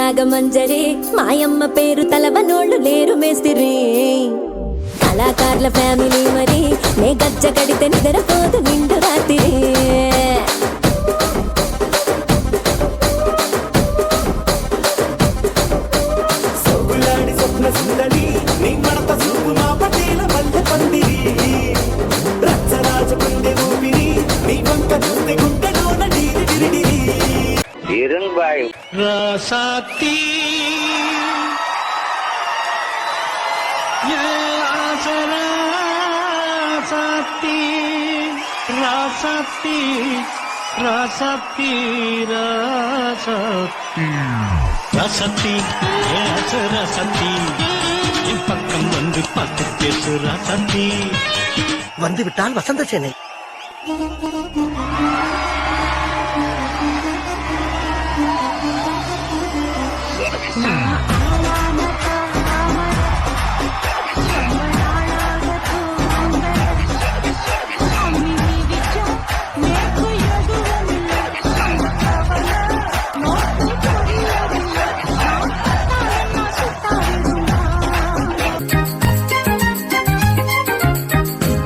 నాగమంజరి మాయమ్మ పేరు తలవనోళ్ళు లేరు మేస్తిరి కళాకారుల ఫ్యామిలీ మరి నే గజ్జ కడితే నిద్రపోదు నిండు రాత్రి సోగులాడి స్వప్న సుందరి నీ మడత చూపు మా పటేల మల్లె పందిరి రచ్చరాజ పందె ఊపిరి నీ వంక చూస్తే గుండెలోన డీరి డిరిడిరి Irengbai రాసాతి రాసాతి రాసాతి రాసాతి ராசாத்தி ராசாத்தி என் பக்கம் வந்து பார்த்து பேசு ராசாத்தி வந்து விட்டால் வசந்த சேனை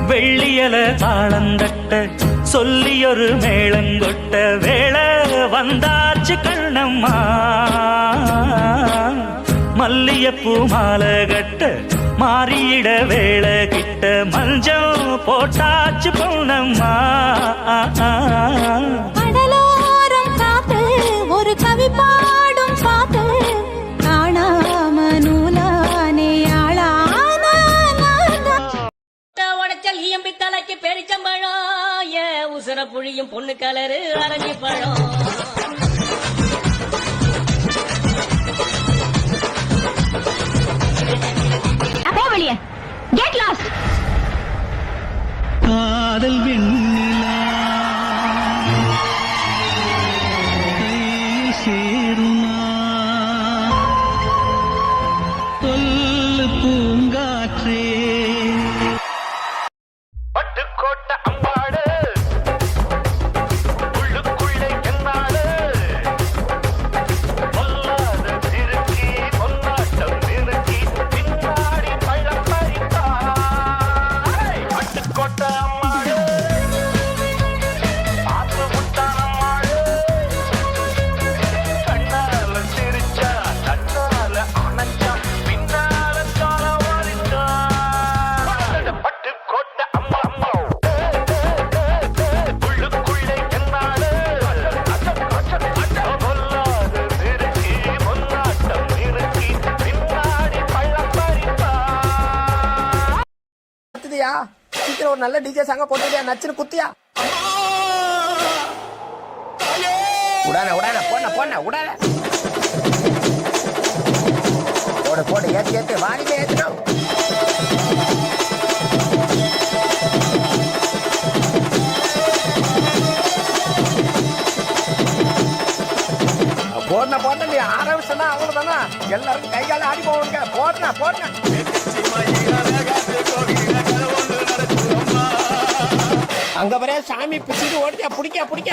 வெள்ளியல தாளந்தட்ட சொல்லியொரு மேளங்கொட்ட வேளை வந்தாச்சு கண்ணம்மா மல்லியப்பூ மாலை கட்ட மாறியிட வேளை கிட்ட மஞ்சள் போட்டாச்சு பொண்ணம்மா கடலோரம் காத்து ஒரு கவி பாடும் பாட்டு காணாம நூலானே உடைச்சல் ஈயம்பி தலைக்கு பெரிச்சம்பழம் ஏ உசுர புழியும் பொண்ணு கலரு அரஞ்சி பழம் Get lost! காதல் வெண்ணிலா கையில் சேருமா சொல்லு பூங்காற்றே பட்டுக்கோட்டை அம்பாடு உள்ளுக்குள்ளே என்னாடு பொல்லாத திருக்கி பொன்னாட்டம் நிறுத்தி பின்னாடி பள்ளம் பறித்தாய் பட்டுக்கோட்டை அம்மாடு ஆத்து முட்டான் அம்மாடு கண்ணால சிரிச்சா கண்ணால அணைச்சா பின்னால கால வலித்தா பட்டுக்கோட்டை அம்மா அம்மா உள்ளுக்குள்ளே என்னாடு பொல்லாத திருக்கி பொன்னாட்டம் நிறுத்தி பின்னாடி பள்ளம் பறித்தா சீக்கிரம் ஒரு நல்ல டிஜே சாங்க போட்டுட்டியா நச்சுன்னு குத்தியா உடான உடான போன போன உடான போடு போடு ஏத்து ஏத்து வாடிக்கே ஏத்துடும் போடன போட்ட நீ ஆரம்பிச்சா அவ்வளவுதானா எல்லாருக்கும் கை கால ஆடி போவாங்க போடனா போடனா அங்க வரையா சாமி பிடிச்சிட்டு ஓடியா பிடிக்க பிடிக்க